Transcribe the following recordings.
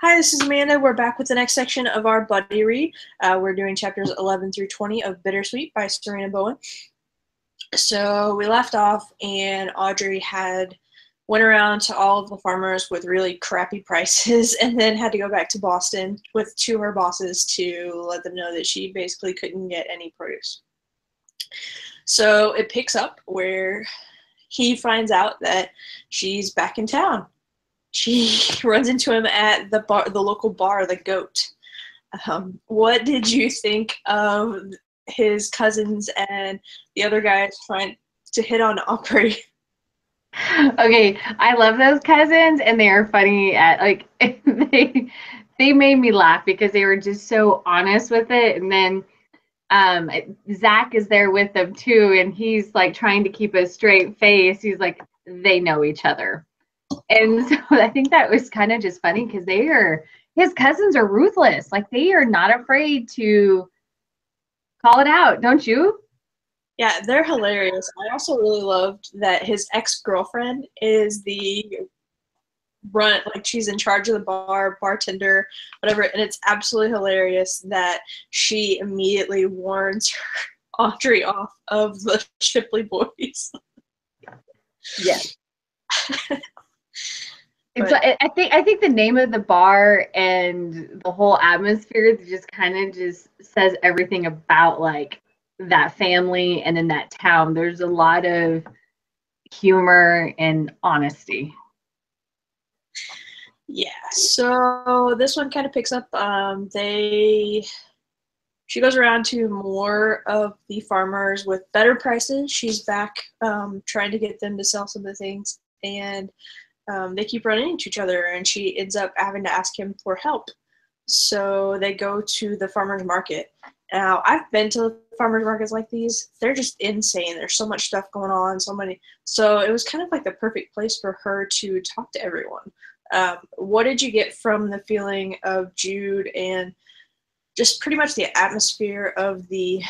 Hi, this is Amanda. We're back with the next section of our buddy read. We're doing chapters 11 through 20 of Bittersweet by Sarina Bowen. So we left off and Audrey went around to all of the farmers with really crappy prices and then had to go back to Boston to her bosses to let them know that she basically couldn't get any produce. So it picks up where he finds out that she's back in town. She runs into him at the local bar, the Goat. What did you think of his cousins and the other guys trying to hit on Audrey? Okay, I love those cousins, and they are funny at they made me laugh because they were just so honest with it. And then Zach is there with them too, and he's like trying to keep a straight face. He's like, they know each other. And so I think that was kind of just funny because his cousins are ruthless. Like they are not afraid to call it out, don't you? Yeah, they're hilarious. I also really loved that his ex-girlfriend is she's in charge of the bartender, whatever, and it's absolutely hilarious that she immediately warns Audrey off of the Shipley boys. Yes. I think the name of the bar and the whole atmosphere just kind of just says everything about like that family and in that town. There's a lot of humor and honesty. Yeah, so this one kind of picks up. She goes around to more of the farmers with better prices. She's back trying to get them to sell some of the things, and they keep running into each other, and she ends up having to ask him for help. So they go to the farmer's market. Now, I've been to farmer's markets like these. They're just insane. There's so much stuff going on, so it was kind of like the perfect place for her to talk to everyone. What did you get from the feeling of Jude and just pretty much the atmosphere of the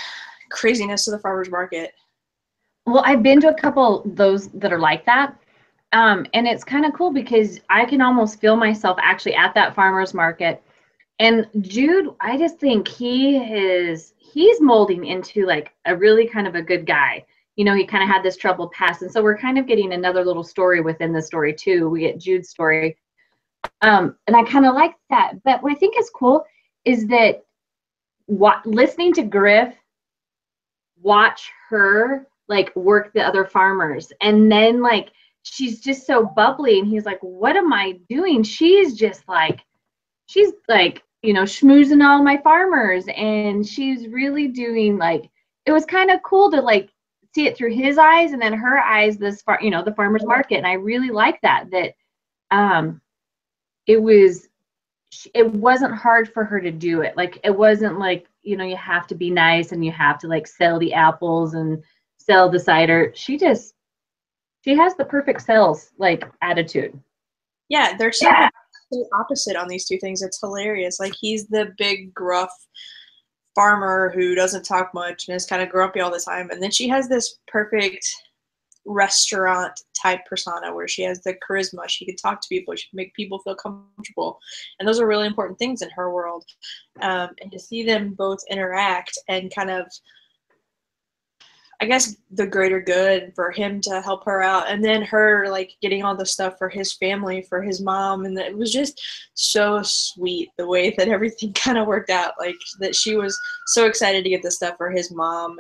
craziness of the farmer's market? Well, I've been to a couple of those that are like that. And it's kind of cool because I can almost feel myself actually at that farmer's market. And Jude, I just think he's molding into like a really kind of a good guy. You know, he kind of had this troubled past. And so we're kind of getting another little story within the story too. We get Jude's story. And I kind of like that. But what I think is cool is that listening to Griff watch her like work the other farmers, and then like she's just so bubbly, and he's like, what am I doing? She's like schmoozing all my farmers, and she's really doing like, it was kind of cool to like see it through his eyes and then her eyes, the farmer's market. And I really like that it wasn't hard for her to do it. Like it wasn't like, you have to be nice and you have to like sell the apples and sell the cider. She has the perfect sales like attitude. Yeah, they're so opposite on these two things. It's hilarious. Like he's the big gruff farmer who doesn't talk much and is kind of grumpy all the time, and then she has this perfect restaurant type persona where she has the charisma. She can talk to people, she can make people feel comfortable, and those are really important things in her world. And to see them both interact and kind of, I guess, the greater good for him to help her out, and then her like getting all the stuff for his family, for his mom, and it was just so sweet the way that everything kind of worked out. Like that she was so excited to get the stuff for his mom,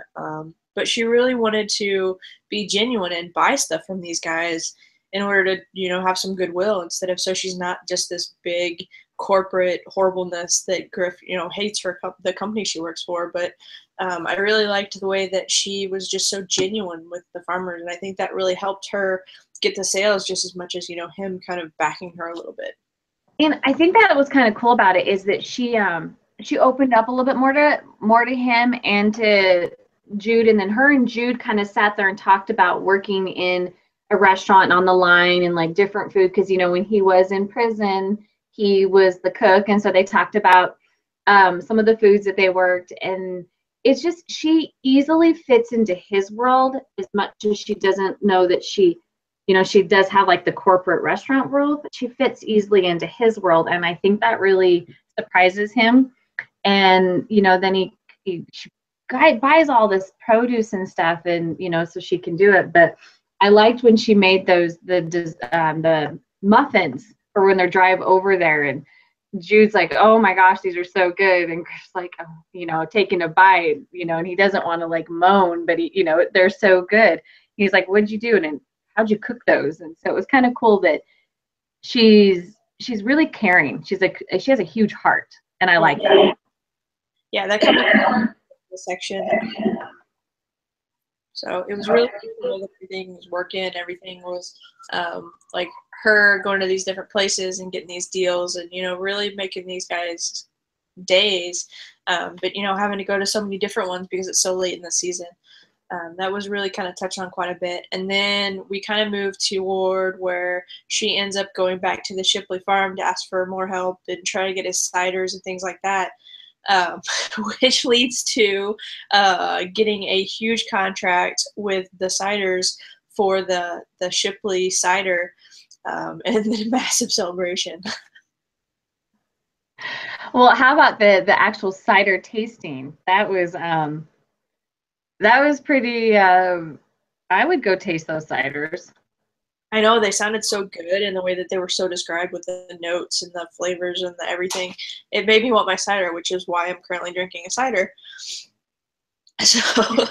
but she really wanted to be genuine and buy stuff from these guys in order to have some goodwill, instead of, so she's not just this big corporate horribleness that Griff hates the company she works for. But I really liked the way that she was just so genuine with the farmers, and I think that really helped her get the sales just as much as him kind of backing her a little bit. And I think that was kind of cool about it is that she opened up a little bit more to him and to Jude, and then her and Jude kind of sat there and talked about working in a restaurant and on the line and like different food, because when he was in prison he was the cook, and so they talked about some of the foods that they worked. And it's just, she easily fits into his world as much as she doesn't know that she you know, she does have like the corporate restaurant world, but she fits easily into his world. And I think that really surprises him. And, you know, then she guy buys all this produce and stuff, and, you know, so she can do it. But I liked when she made the muffins for when they drive over there, and Jude's like, oh my gosh, these are so good. And Griff's like, oh, you know, taking a bite, you know, and he doesn't want to like moan, but he, you know, they're so good. He's like, what'd you do? And how'd you cook those? And so it was kind of cool that she's really caring. She's like, she has a huge heart, and I like that. Yeah, that comes in the section. So it was really cool that everything was working. Everything was like her going to these different places and getting these deals, and, you know, really making these guys days. But, you know, having to go to so many different ones because it's so late in the season. That was really kind of touched on quite a bit. And then we kind of moved toward where she ends up going back to the Shipley farm to ask for more help and try to get his ciders and things like that. Which leads to getting a huge contract with the ciders for the Shipley cider, and the massive celebration. Well, how about the actual cider tasting? That was pretty. I would go taste those ciders. I know they sounded so good, and the way that they were so described with the notes and the flavors and the everything, it made me want my cider, which is why I'm currently drinking a cider. So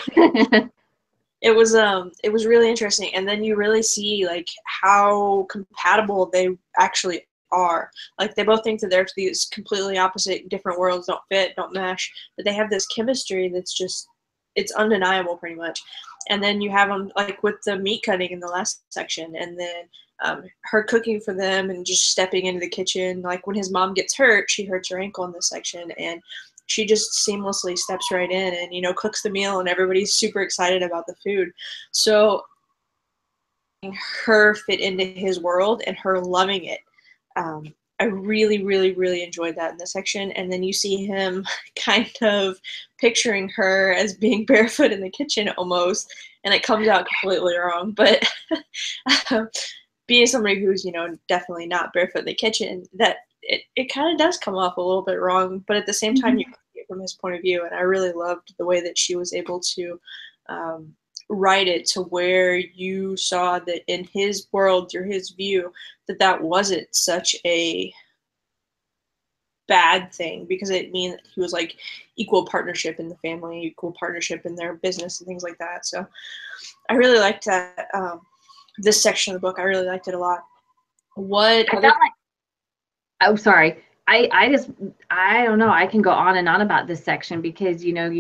it was really interesting, and then you really see like how compatible they actually are. Like, they both think that they're these completely opposite, different worlds, don't fit, don't mesh, but they have this chemistry that's just, it's undeniable pretty much. And then you have them like with the meat cutting in the last section, and then her cooking for them and just stepping into the kitchen. Like when his mom gets hurt, she hurts her ankle in this section, and she just seamlessly steps right in and, you know, cooks the meal, and everybody's super excited about the food. So her fit into his world and her loving it. I really, really, really enjoyed that in this section. And then you see him kind of picturing her as being barefoot in the kitchen almost, and it comes out completely wrong. But being somebody who's, you know, definitely not barefoot in the kitchen, that it kind of does come off a little bit wrong. But at the same time, you can see it from his point of view. And I really loved the way that she was able to write it to where you saw that in his world, through his view, that wasn't such a bad thing, because it means he was like equal partnership in the family, equal partnership in their business and things like that. So I really liked that, this section of the book. I really liked it a lot. What I felt like, oh, sorry. I don't know. I can go on and on about this section because, you know,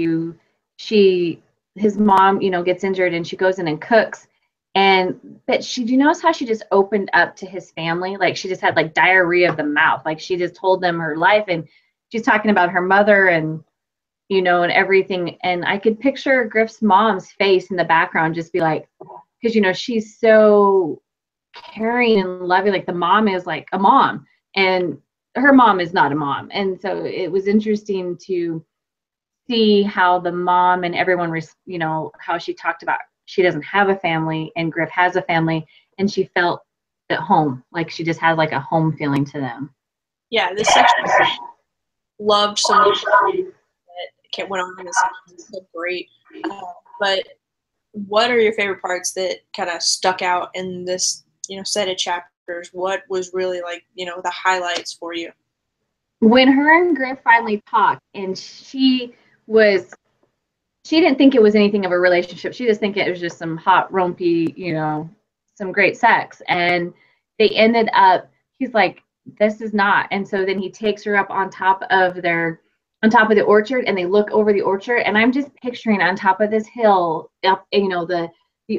his mom, you know, gets injured and she goes in and cooks. But do you notice how she just opened up to his family? Like, she just had like diarrhea of the mouth. Like, she just told them her life, and she's talking about her mother and, you know, and everything. And I could picture Griff's mom's face in the background just be like, because, you know, she's so caring and loving. Like, the mom is like a mom, and her mom is not a mom. And so it was interesting to see how the mom and everyone, you know, how she talked about she doesn't have a family and Griff has a family, and she felt at home, like she just had like a home feeling to them. Yeah, this section loved so much that went on in this section. It's so great. But what are your favorite parts that kind of stuck out in this, you know, set of chapters? What was really like, you know, the highlights for you? When her and Griff finally talked, and she didn't think it was anything of a relationship. She just think it was just some hot, rompy, you know, some great sex. And they ended up, he's like, this is not. And so then he takes her up on top of the orchard, and they look over the orchard. And I'm just picturing on top of this hill, up, you know, the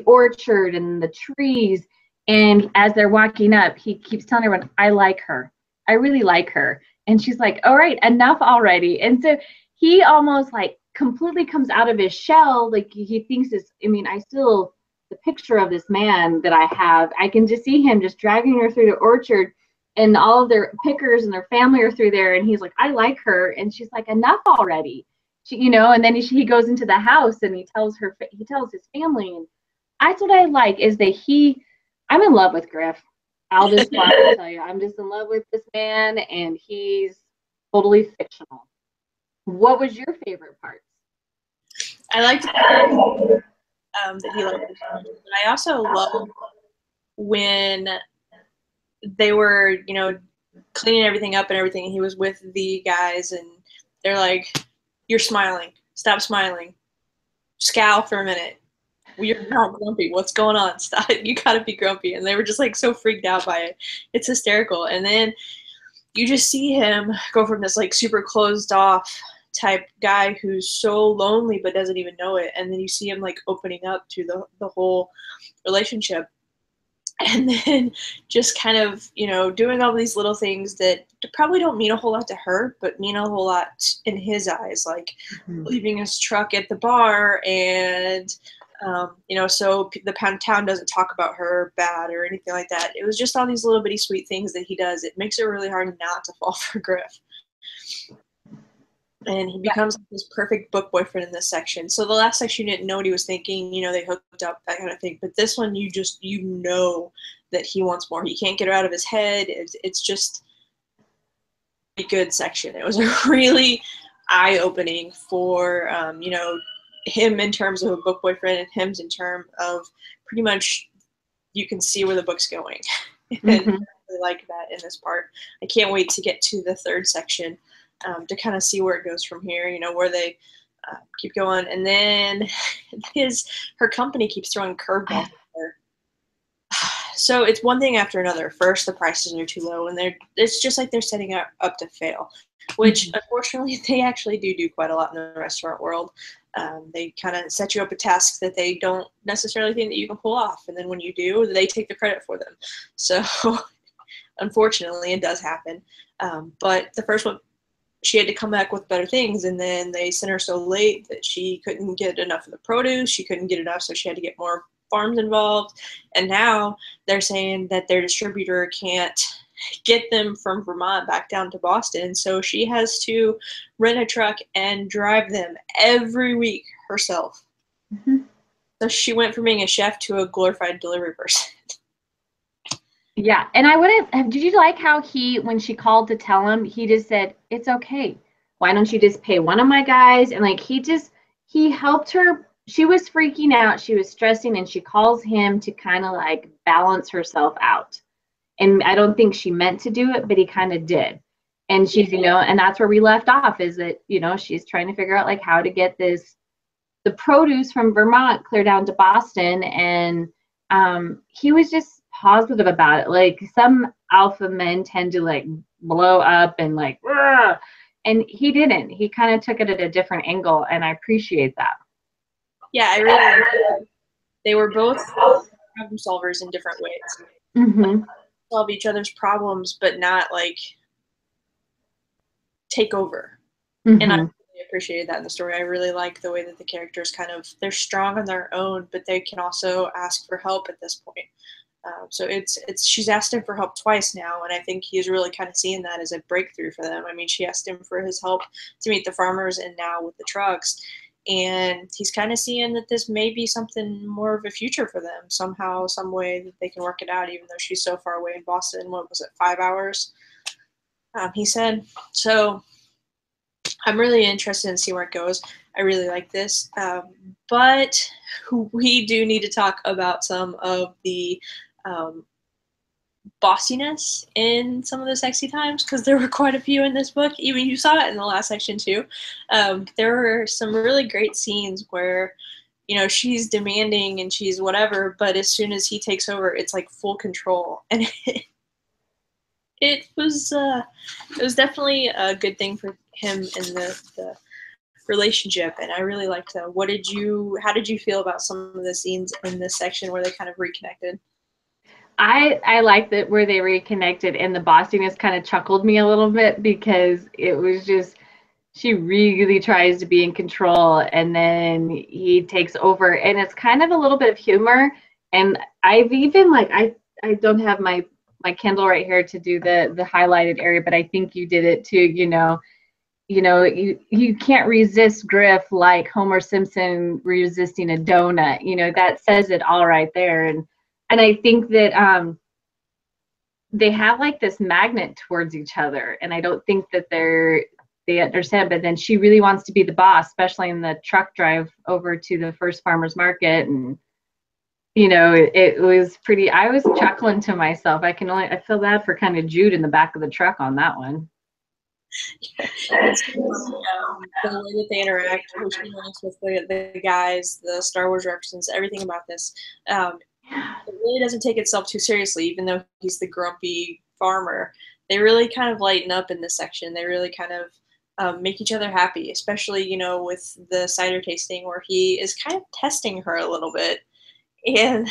orchard and the trees. And as they're walking up, he keeps telling everyone, I like her. I really like her. And she's like, all right, enough already. And so he almost like completely comes out of his shell. Like, he thinks the picture of this man that I have, I can just see him just dragging her through the orchard, and all of their pickers and their family are through there. And he's like, I like her. And she's like, enough already. She, you know, and then he goes into the house and he tells his family. And that's what I like, is that I'm in love with Griff. I'll just tell you, I'm just in love with this man, and he's totally fictional. What was your favorite part? I liked that he liked it so much, but I also loved when they were, you know, cleaning everything up and everything. He was with the guys, and they're like, "You're smiling. Stop smiling. Scowl for a minute. You're not grumpy. What's going on? Stop. You gotta be grumpy." And they were just like so freaked out by it. It's hysterical. And then you just see him go from this like super closed off type guy who's so lonely but doesn't even know it, and then you see him like opening up to the whole relationship, and then just kind of, you know, doing all these little things that probably don't mean a whole lot to her but mean a whole lot in his eyes, like leaving his truck at the bar, and you know, so the town doesn't talk about her bad or anything like that. It was just all these little bitty sweet things that he does. It makes it really hard not to fall for Griff. And he becomes this perfect book boyfriend in this section. So the last section, you didn't know what he was thinking. You know, they hooked up, that kind of thing. But this one, you know that he wants more. He can't get her out of his head. It's just a good section. It was a really eye-opening for, you know, him in terms of a book boyfriend, and him in terms of pretty much you can see where the book's going. And I really like that in this part. I can't wait to get to the third section. To kind of see where it goes from here, you know, where they keep going. And then her company keeps throwing curveballs at her. So it's one thing after another. First, the prices are too low, and it's just like they're setting up to fail, which unfortunately they actually do quite a lot in the restaurant world. They kind of set you up with tasks that they don't necessarily think that you can pull off, and then when you do, they take the credit for them. So unfortunately, it does happen. But the first one, she had to come back with better things, and then they sent her so late that she couldn't get enough of the produce. She couldn't get enough, so she had to get more farms involved. And now they're saying that their distributor can't get them from Vermont back down to Boston, so she has to rent a truck and drive them every week herself. So she went from being a chef to a glorified delivery person. Yeah, and I would have, did you like how when she called to tell him, he just said, "It's okay. Why don't you just pay one of my guys?" And like, he helped her. She was freaking out. She was stressing, and she calls him to kind of like balance herself out. And I don't think she meant to do it, but he kind of did. And she's, you know, and that's where we left off, is that, you know, she's trying to figure out like how to get the produce from Vermont clear down to Boston. And he was just positive about it. Like, some alpha men tend to like blow up and like, "Rah!" And he didn't. He kind of took it at a different angle, and I appreciate that. Yeah, I really like it. They were both problem solvers in different ways. Solve each other's problems, but not like take over. And I really appreciated that in the story. I really like the way that the characters they're strong on their own, but they can also ask for help at this point. So she's asked him for help twice now, and I think he's really kind of seeing that as a breakthrough for them. I mean, she asked him for his help to meet the farmers, and now with the trucks, and he's kind of seeing that this may be something more of a future for them somehow, some way that they can work it out, even though she's so far away in Boston. What was it, 5 hours? He said. So I'm really interested in seeing where it goes. I really like this, but we do need to talk about some of the bossiness in some of the sexy times, because there were quite a few in this book. Even you saw it in the last section too. There were some really great scenes where, you know, she's demanding and she's whatever, but as soon as he takes over, it's like full control, and it was definitely a good thing for him in the relationship, and I really liked that. How did you feel about some of the scenes in this section where they kind of reconnected? I like that where they reconnected, and the bossiness kind of chuckled me a little bit, because it was just, she really tries to be in control, and then he takes over, and it's kind of a little bit of humor. And I've even like, I don't have my Kindle right here to do the highlighted area, but I think you did it too. You can't resist Griff like Homer Simpson resisting a donut. You know, that says it all right there. And And I think that they have like this magnet towards each other, and I don't think that they understand. But then she really wants to be the boss, especially in the truck drive over to the first farmers market. And it was pretty. I was chuckling to myself. I feel bad for kind of Jude in the back of the truck on that one. It's the way that they interact, who she interacts with the guys, the Star Wars references, everything about this. It really doesn't take itself too seriously, even though he's the grumpy farmer. They really kind of lighten up in this section. They really kind of make each other happy, especially, with the cider tasting where he is kind of testing her a little bit. And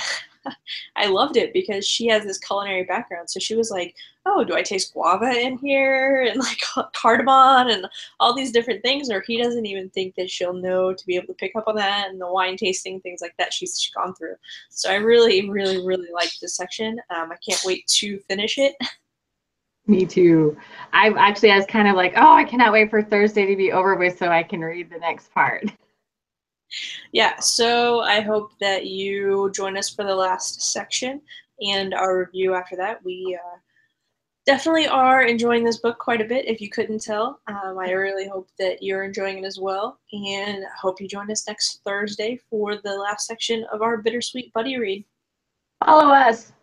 I loved it because she has this culinary background. So she was like, oh, do I taste guava in here? And like cardamom and all these different things. Or he doesn't even think that she'll know to be able to pick up on that, and the wine tasting, things like that she's gone through. So I really, really, really liked this section. I can't wait to finish it. Me too. I was kind of like, oh, I cannot wait for Thursday to be over with so I can read the next part. Yeah, so I hope that you join us for the last section and our review after that. We definitely are enjoying this book quite a bit, if you couldn't tell. I really hope that you're enjoying it as well, and hope you join us next Thursday for the last section of our Bittersweet Buddy Read. Follow us.